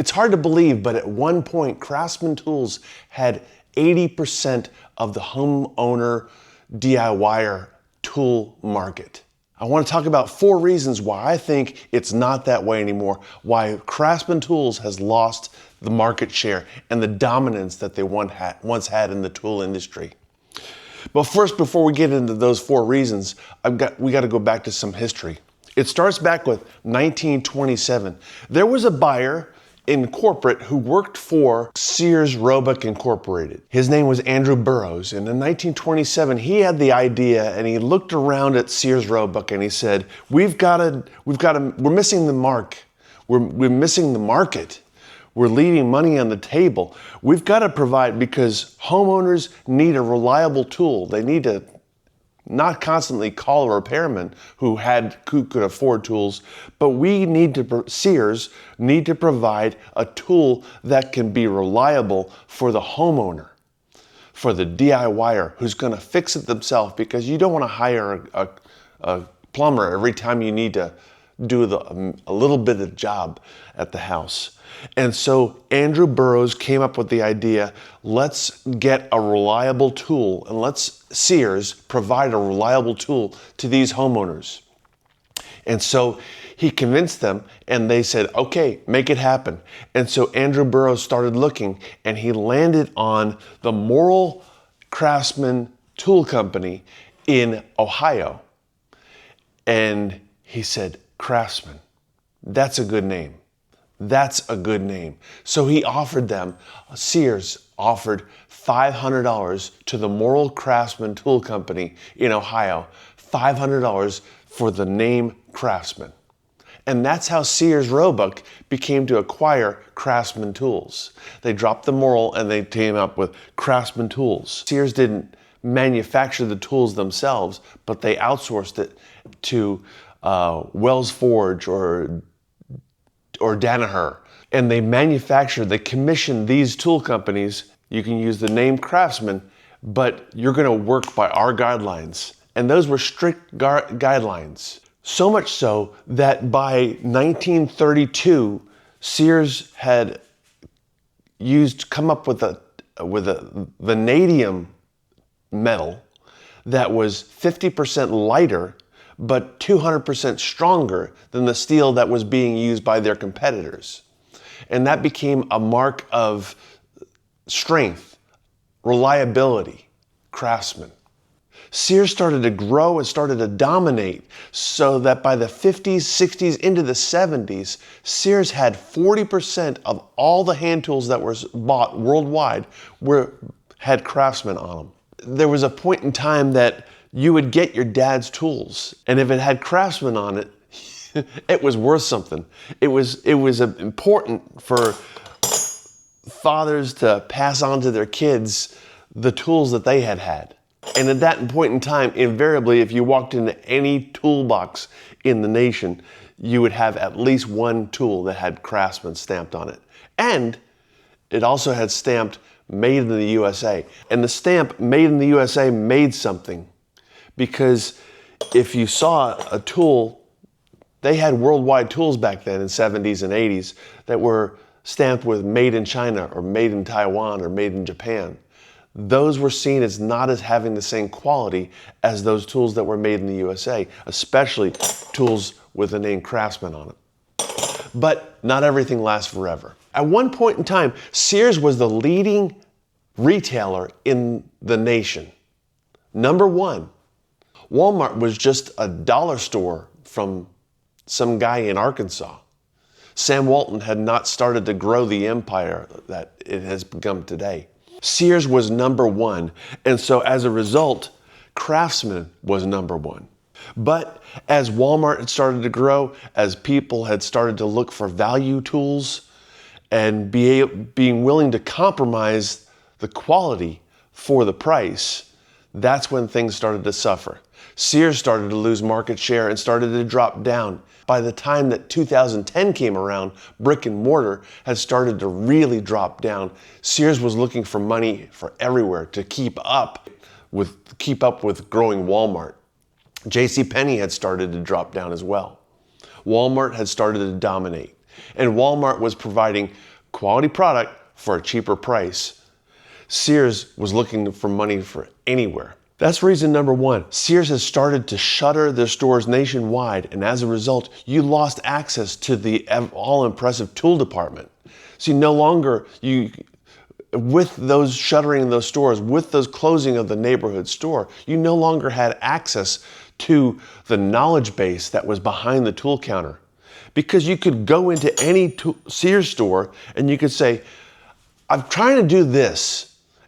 It's hard to believe, but at one point, Craftsman Tools had 80% of the homeowner DIYer tool market. I want to talk about 4 reasons why I think it's not that way anymore, why Craftsman Tools has lost the market share and the dominance that they once had in the tool industry. But first, before we get into those 4 reasons, we got to go back to some history. It starts back with 1927. There was a buyer in corporate who worked for Sears Roebuck Incorporated. His name was Andrew Burroughs, and in 1927 he had the idea, and he looked around at Sears Roebuck and he said, we're missing the mark. We're missing the market. We're leaving money on the table. We've got to provide, because homeowners need a reliable tool. They need to not constantly call a repairman who could afford tools, but Sears need to provide a tool that can be reliable for the homeowner, for the DIYer who's going to fix it themselves, because you don't want to hire a plumber every time you need to do a little bit of job at the house. And so Andrew Burroughs came up with the idea, let's get a reliable tool, and let's Sears provide a reliable tool to these homeowners. And so he convinced them, and they said, okay, make it happen. And so Andrew Burroughs started looking, and he landed on the Morrill Craftsman Tool Company in Ohio. And he said, Craftsman, that's a good name. That's a good name. So he offered them, Sears offered $500 to the Morrill Craftsman Tool Company in Ohio, $500 for the name Craftsman. And that's how Sears Roebuck became to acquire Craftsman Tools. They dropped the Morrill and they came up with Craftsman Tools. Sears didn't manufacture the tools themselves, but they outsourced it to Wells Forge or Danaher, and they commissioned these tool companies. You can use the name Craftsman, but you're going to work by our guidelines. And those were strict guidelines. So much so that by 1932, Sears had come up with a vanadium metal that was 50% lighter but 200% stronger than the steel that was being used by their competitors. And that became a mark of strength, reliability, Craftsman. Sears started to grow and started to dominate, so that by the 50s, 60s, into the 70s, Sears had 40% of all the hand tools that were bought worldwide had Craftsman on them. There was a point in time that you would get your dad's tools, and if it had Craftsman on it, it was worth something. It was important for fathers to pass on to their kids the tools that they had. And at that point in time, invariably, if you walked into any toolbox in the nation, you would have at least one tool that had Craftsman stamped on it. And it also had stamped Made in the USA. And the stamp Made in the USA made something, because if you saw a tool, they had worldwide tools back then in 70s and 80s that were stamped with Made in China or Made in Taiwan or Made in Japan. Those were seen as not as having the same quality as those tools that were made in the USA, especially tools with the name Craftsman on it. But not everything lasts forever. At one point in time, Sears was the leading retailer in the nation. Number one. Walmart was just a dollar store from some guy in Arkansas. Sam Walton had not started to grow the empire that it has become today. Sears was number one, and so as a result, Craftsman was number one. But as Walmart had started to grow, as people had started to look for value tools and being willing to compromise the quality for the price, that's when things started to suffer. Sears started to lose market share and started to drop down. By the time that 2010 came around, brick and mortar had started to really drop down. Sears was looking for money for everywhere to keep up with growing Walmart. JCPenney had started to drop down as well. Walmart had started to dominate. And Walmart was providing quality product for a cheaper price. Sears was looking for money for anywhere. That's reason number one. Sears has started to shutter their stores nationwide, and as a result, you lost access to the all-impressive tool department. So no longer, with those shuttering those stores, with those closing of the neighborhood store, you no longer had access to the knowledge base that was behind the tool counter. Because you could go into any Sears store and you could say, I'm trying to do this.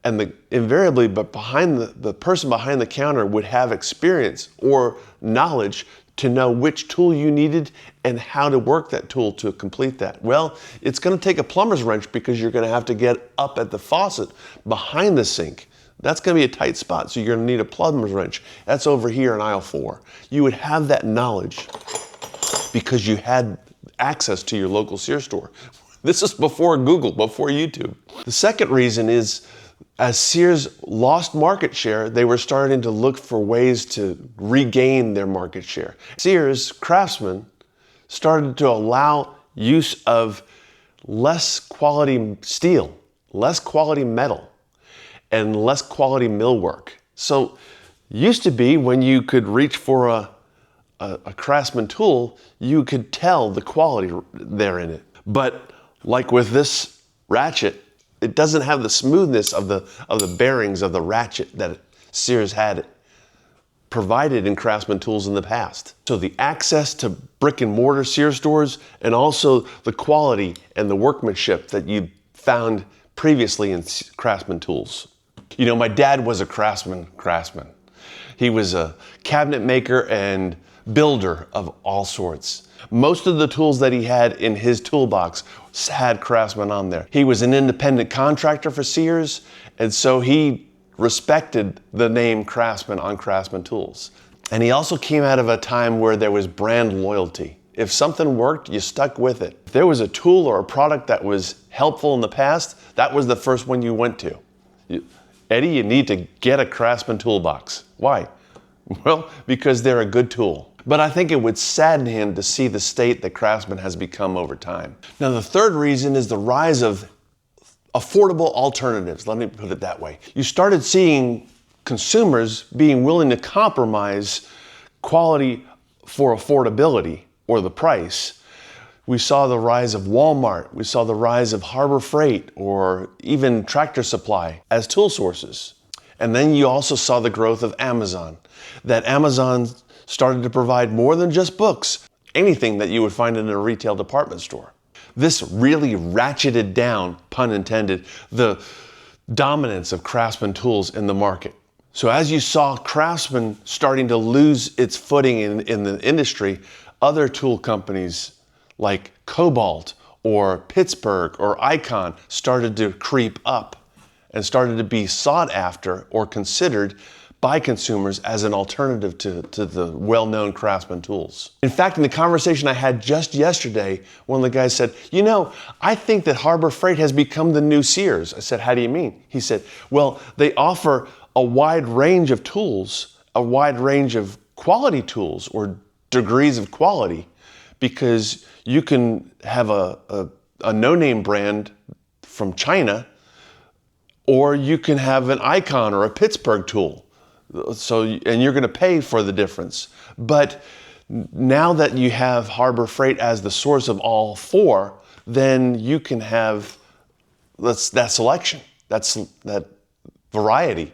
And invariably, but the person behind the counter would have experience or knowledge to know which tool you needed and how to work that tool to complete that. Well, it's going to take a plumber's wrench because you're going to have to get up at the faucet behind the sink. That's going to be a tight spot, so you're going to need a plumber's wrench. That's over here in aisle 4. You would have that knowledge because you had access to your local Sears store. This is before Google, before YouTube. The second reason is, as Sears lost market share, they were starting to look for ways to regain their market share. Sears, Craftsman, started to allow use of less quality steel, less quality metal, and less quality millwork. So used to be when you could reach for a Craftsman tool, you could tell the quality there in it. But like with this ratchet, it doesn't have the smoothness of the bearings of the ratchet that Sears had provided in Craftsman tools in the past. So the access to brick and mortar Sears stores, and also the quality and the workmanship that you found previously in Craftsman tools. You know, my dad was a craftsman. He was a cabinet maker and builder of all sorts. Most of the tools that he had in his toolbox had Craftsman on there. He was an independent contractor for Sears, and so he respected the name Craftsman on Craftsman tools. And he also came out of a time where there was brand loyalty. If something worked, you stuck with it. If there was a tool or a product that was helpful in the past, that was the first one you went to. Eddie, you need to get a Craftsman toolbox. Why? Well, because they're a good tool. But I think it would sadden him to see the state that Craftsman has become over time. Now, the third reason is the rise of affordable alternatives. Let me put it that way. You started seeing consumers being willing to compromise quality for affordability or the price. We saw the rise of Walmart. We saw the rise of Harbor Freight or even Tractor Supply as tool sources. And then you also saw the growth of Amazon. That Amazon started to provide more than just books, anything that you would find in a retail department store. This really ratcheted down, pun intended, the dominance of Craftsman tools in the market. So as you saw Craftsman starting to lose its footing in the industry, other tool companies like Cobalt or Pittsburgh or Icon started to creep up and started to be sought after or considered by consumers as an alternative to the well-known Craftsman tools. In fact, in the conversation I had just yesterday, one of the guys said, you know, I think that Harbor Freight has become the new Sears. I said, how do you mean? He said, well, they offer a wide range of tools, a wide range of quality tools or degrees of quality, because you can have a no-name brand from China, or you can have an Icon or a Pittsburgh tool. And you're going to pay for the difference. But now that you have Harbor Freight as the source of all four, then you can have that selection, that variety.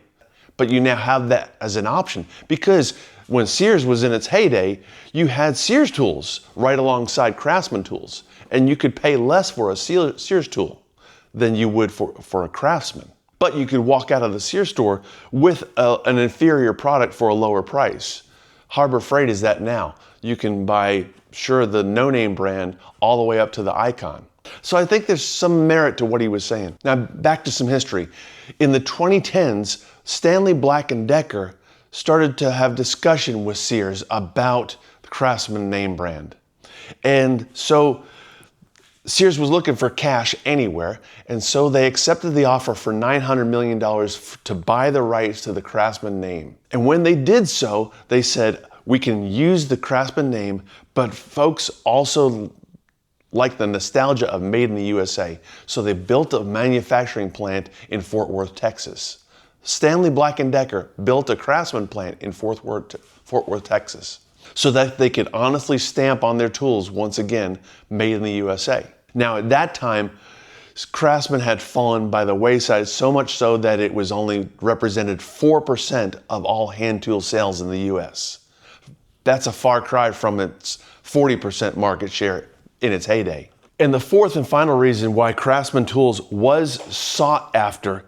But you now have that as an option, because when Sears was in its heyday, you had Sears tools right alongside Craftsman tools, and you could pay less for a Sears tool than you would for a Craftsman. But you could walk out of the Sears store with an inferior product for a lower price. Harbor Freight is that now. You can buy, sure, the no-name brand all the way up to the Icon. So I think there's some merit to what he was saying. Now, back to some history. In the 2010s, Stanley Black Decker started to have discussion with Sears about the Craftsman name brand. And so Sears was looking for cash anywhere, and so they accepted the offer for $900 million to buy the rights to the Craftsman name. And when they did so, they said, we can use the Craftsman name, but folks, also like the nostalgia of made in the USA. So they built a manufacturing plant in Fort Worth, Texas. Stanley Black Decker built a Craftsman plant in Fort Worth, Texas, so that they could honestly stamp on their tools, once again, made in the USA. Now at that time, Craftsman had fallen by the wayside, so much so that it was only represented 4% of all hand tool sales in the US. That's a far cry from its 40% market share in its heyday. And the fourth and final reason why Craftsman Tools was sought after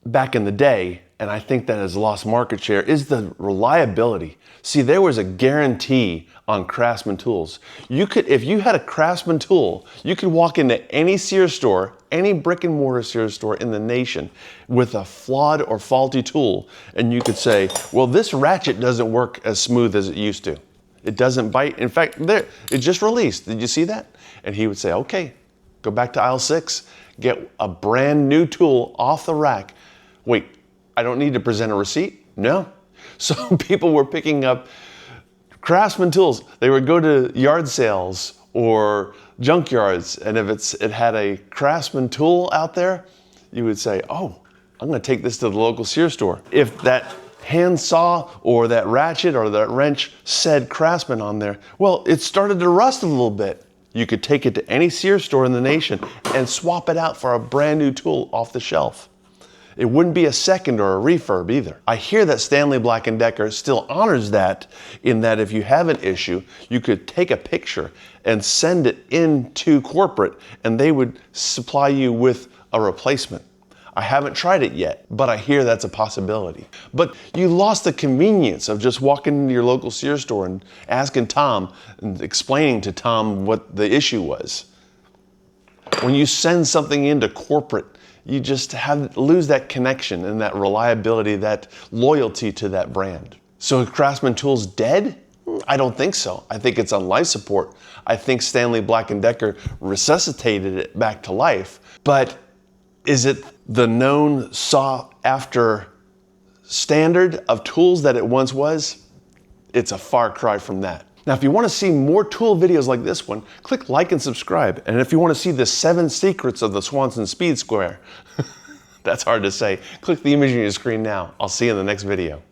back in the day, and I think that has lost market share, is the reliability. See, there was a guarantee on Craftsman Tools. If you had a Craftsman tool, you could walk into any Sears store, any brick and mortar Sears store in the nation with a flawed or faulty tool, and you could say, well, this ratchet doesn't work as smooth as it used to. It doesn't bite. In fact, there, it just released. Did you see that? And he would say, okay, go back to aisle 6, get a brand new tool off the rack. Wait, I don't need to present a receipt? No. So people were picking up Craftsman tools. They would go to yard sales or junkyards, and if it had a Craftsman tool out there, you would say, oh, I'm gonna take this to the local Sears store. If that hand saw or that ratchet or that wrench said Craftsman on there, well, it started to rust a little bit. You could take it to any Sears store in the nation and swap it out for a brand new tool off the shelf. It wouldn't be a second or a refurb either. I hear that Stanley Black Decker still honors that, in that if you have an issue, you could take a picture and send it into corporate and they would supply you with a replacement. I haven't tried it yet, but I hear that's a possibility. But you lost the convenience of just walking into your local Sears store and asking Tom and explaining to Tom what the issue was. When you send something into corporate, you just lose that connection and that reliability, that loyalty to that brand. So is Craftsman Tools dead? I don't think so. I think it's on life support. I think Stanley Black Decker resuscitated it back to life. But is it the known sought after standard of tools that it once was? It's a far cry from that. Now, if you want to see more tool videos like this one, click like and subscribe. And if you want to see the 7 secrets of the Swanson Speed Square, that's hard to say, click the image on your screen now. I'll see you in the next video.